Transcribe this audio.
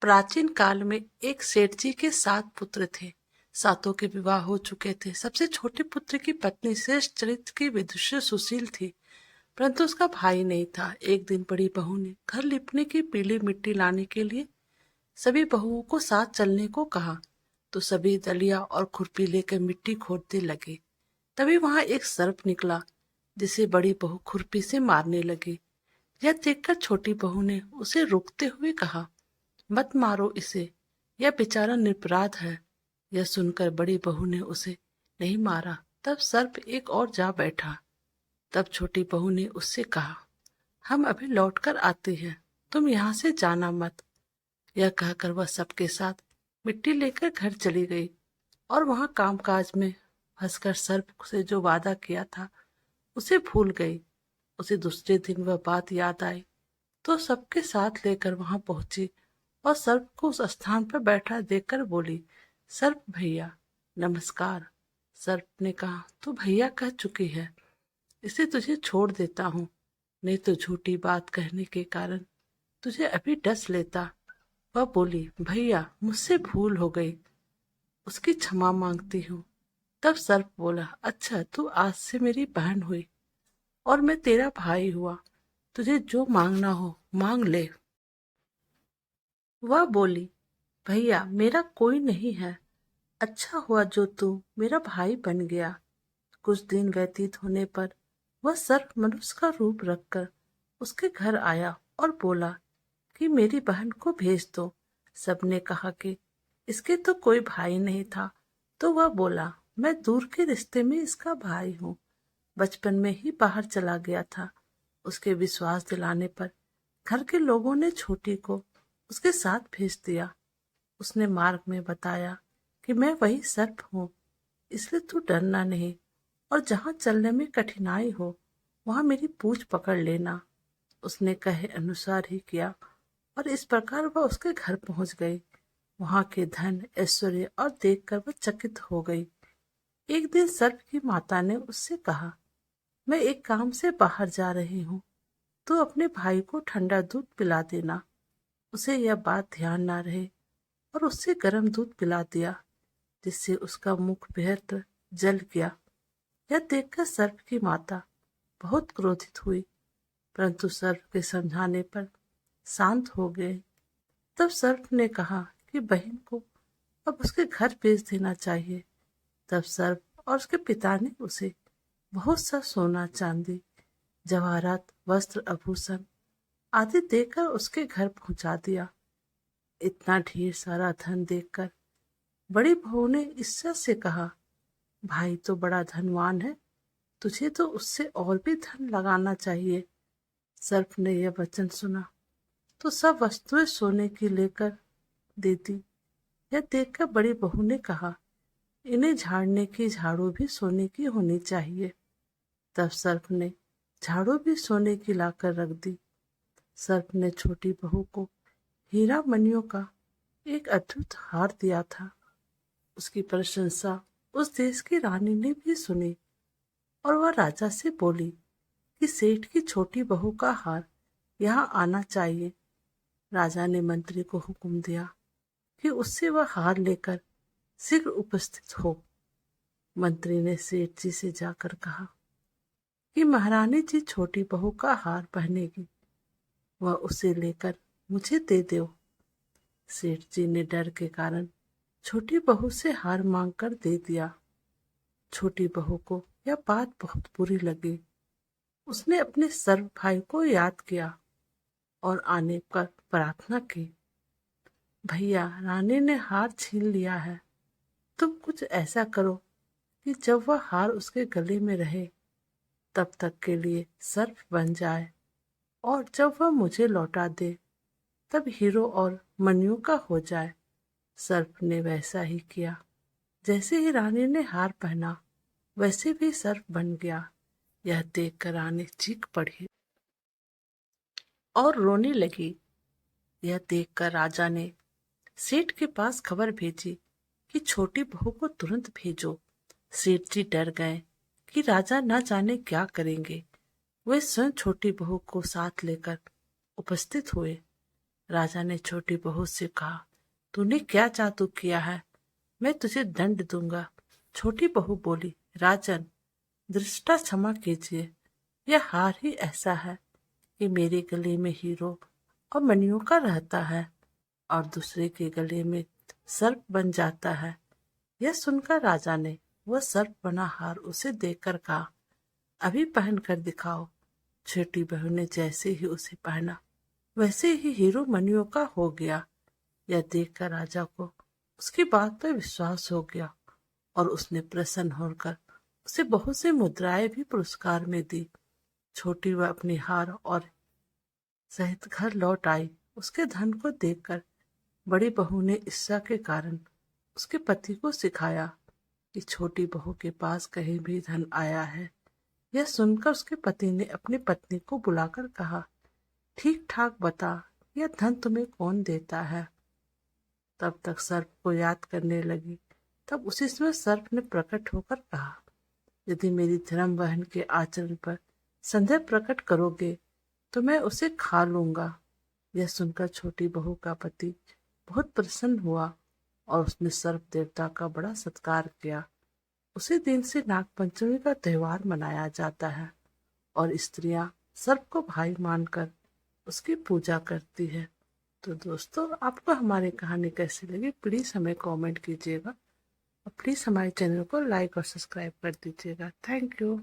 प्राचीन काल में एक सेठ जी के 7 पुत्र थे। सातों के विवाह हो चुके थे। सबसे छोटे पुत्र की पत्नी श्रेष्ठ चरित्र की विदुषी सुशील थी, परंतु उसका भाई नहीं था। एक दिन बड़ी बहू ने घर लिपने की पीली मिट्टी लाने के लिए सभी बहुओं को साथ चलने को कहा, तो सभी दलिया और खुरपी लेकर मिट्टी खोदने लगे। तभी वहां एक सर्प निकला, जिसे बड़ी बहू खुरपी से मारने लगी। यह देखकर छोटी बहू ने उसे रोकते हुए कहा, मत मारो इसे, यह बेचारा निरपराध है। यह सुनकर बड़ी बहू ने उसे नहीं मारा। तब सर्प एक और जा बैठा। तब छोटी बहू ने उससे कहा, हम अभी लौटकर आते हैं, तुम यहाँ से जाना मत। यह कहकर वह सबके साथ मिट्टी लेकर घर चली गई और वहां कामकाज में फंसकर सर्प से जो वादा किया था उसे भूल गई। उसे दूसरे दिन वह बात याद आई तो सबके साथ लेकर वहां पहुंची और सर्प को उस स्थान पर बैठा देखकर बोली, सर्प भैया नमस्कार। सर्प ने कहा, तू भैया कह चुकी है, इसे तुझे छोड़ देता हूँ, नहीं तो झूठी बात कहने के कारण तुझे अभी डस लेता। वह बोली, भैया मुझसे भूल हो गई, उसकी क्षमा मांगती हूँ। तब सर्प बोला, अच्छा तू आज से मेरी बहन हुई और मैं तेरा भाई हुआ, तुझे जो मांगना हो मांग ले। वह बोली, भैया मेरा कोई नहीं है, अच्छा हुआ जो तू मेरा भाई बन गया। कुछ दिन व्यतीत होने पर वह सर्प मनुष्य का रूप रखकर उसके घर आया और बोला कि मेरी बहन को भेज दो। सबने कहा कि इसके तो कोई भाई नहीं था, तो वह बोला, मैं दूर के रिश्ते में इसका भाई हूँ, बचपन में ही बाहर चला गया था। उसके विश्वास दिलाने पर घर के लोगों ने छोटी को उसके साथ भेज दिया। उसने मार्ग में बताया कि मैं वही सर्प हूँ, इसलिए तू डरना नहीं, और जहाँ चलने में कठिनाई हो वहां मेरी पूंछ पकड़ लेना। उसने कहे अनुसार ही किया और इस प्रकार वह उसके घर पहुंच गई। वहां के धन ऐश्वर्य और देखकर वह चकित हो गई। एक दिन सर्प की माता ने उससे कहा, मैं एक काम से बाहर जा रही हूँ, तो अपने भाई को ठंडा दूध पिला देना। उसे यह बात ध्यान ना रहे और उससे गर्म दूध पिला दिया, जिससे उसका मुख बेहद जल गया। यह देखकर सर्प की माता बहुत क्रोधित हुई, परंतु सर्प के समझाने पर शांत हो गए। तब सर्प ने कहा कि बहन को अब उसके घर भेज देना चाहिए। तब सर्प और उसके पिता ने उसे बहुत सा सोना चांदी जवाहरात वस्त्र आभूषण आदि देकर उसके घर पहुंचा दिया। इतना ढेर सारा धन देखकर बड़ी बहू ने ईर्ष्या से कहा, भाई तो बड़ा धनवान है, तुझे तो उससे और भी धन लगाना चाहिए। सर्प ने यह वचन सुना तो सब वस्तुएं सोने की लेकर दे दी। यह देखकर बड़ी बहू ने कहा, इन्हें झाड़ने की झाड़ू भी सोने की होनी चाहिए। तब सर्प ने झाड़ू भी सोने की लाकर रख दी। सर्प ने छोटी बहू को हीरा मणियों का एक अद्भुत हार दिया था। उसकी प्रशंसा उस देश की रानी ने भी सुनी और वह राजा से बोली कि सेठ की छोटी बहू का हार यहाँ आना चाहिए। राजा ने मंत्री को हुक्म दिया कि उससे वह हार लेकर शीघ्र उपस्थित हो। मंत्री ने सेठ जी से जाकर कहा कि महारानी जी छोटी बहू का हार पहनेगी, वह उसे लेकर मुझे दे दो। सेठ जी ने डर के कारण छोटी बहू से हार मांगकर दे दिया। छोटी बहू को यह बात बहुत बुरी लगी। उसने अपने सर्व भाई को याद किया और आने पर प्रार्थना की, भैया रानी ने हार छीन लिया है, तुम कुछ ऐसा करो कि जब वह हार उसके गले में रहे तब तक के लिए सर्प बन जाए, और जब वह मुझे लौटा दे तब हीरो और मणियों का हो जाए। सर्प ने वैसा ही किया। जैसे ही रानी ने हार पहना वैसे भी सर्प बन गया। यह देखकर रानी चीख पड़ी और रोने लगी। यह देखकर राजा ने सेठ के पास खबर भेजी कि छोटी बहू को तुरंत भेजो। सेठ जी डर गए कि राजा न जाने क्या करेंगे। वे स्वयं छोटी बहू को साथ लेकर उपस्थित हुए। राजा ने छोटी बहू से कहा, तूने क्या जादू किया है? मैं तुझे दंड दूंगा। छोटी बहू बोली, राजन, दृष्टा क्षमा कीजिए, यह हार ही ऐसा है कि मेरे गले में हीरो और मणियों का रहता है और दूसरे के गले में सर्प बन जाता है। यह सुनकर राजा ने वह सर्प बना हार उसे देकर कहा, अभी पहन कर दिखाओ। छोटी बहू ने जैसे ही उसे पहना वैसे ही हीरो मणियों का हो गया। यह देखकर राजा को उसकी बात पर विश्वास हो गया और उसने प्रसन्न होकर उसे बहुत सी मुद्राएं भी पुरस्कार में दी। छोटी वह अपनी हार और सहित घर लौट आई। उसके धन को देखकर बड़ी बहू ने ईर्ष्या के कारण उसके पति को सिखाया कि छोटी बहू के पास कहीं भी धन आया है। यह सुनकर उसके पति ने अपनी पत्नी को बुलाकर कहा, ठीक ठाक बता, यह धन तुम्हें कौन देता है? तब तक सर्प को याद करने लगी। तब उसी समय सर्प ने प्रकट होकर कहा, यदि मेरी धर्म बहन के आचरण पर संदेह प्रकट करोगे तो मैं उसे खा लूंगा। यह सुनकर छोटी बहू का पति बहुत प्रसन्न हुआ और उसने सर्प देवता का बड़ा सत्कार किया। उसी दिन से नागपंचमी का त्योहार मनाया जाता है और स्त्रियां सर्प को भाई मानकर उसकी पूजा करती है। तो दोस्तों, आपको हमारी कहानी कैसी लगी प्लीज़ हमें कमेंट कीजिएगा और प्लीज़ हमारे चैनल को लाइक और सब्सक्राइब कर दीजिएगा। Thank you.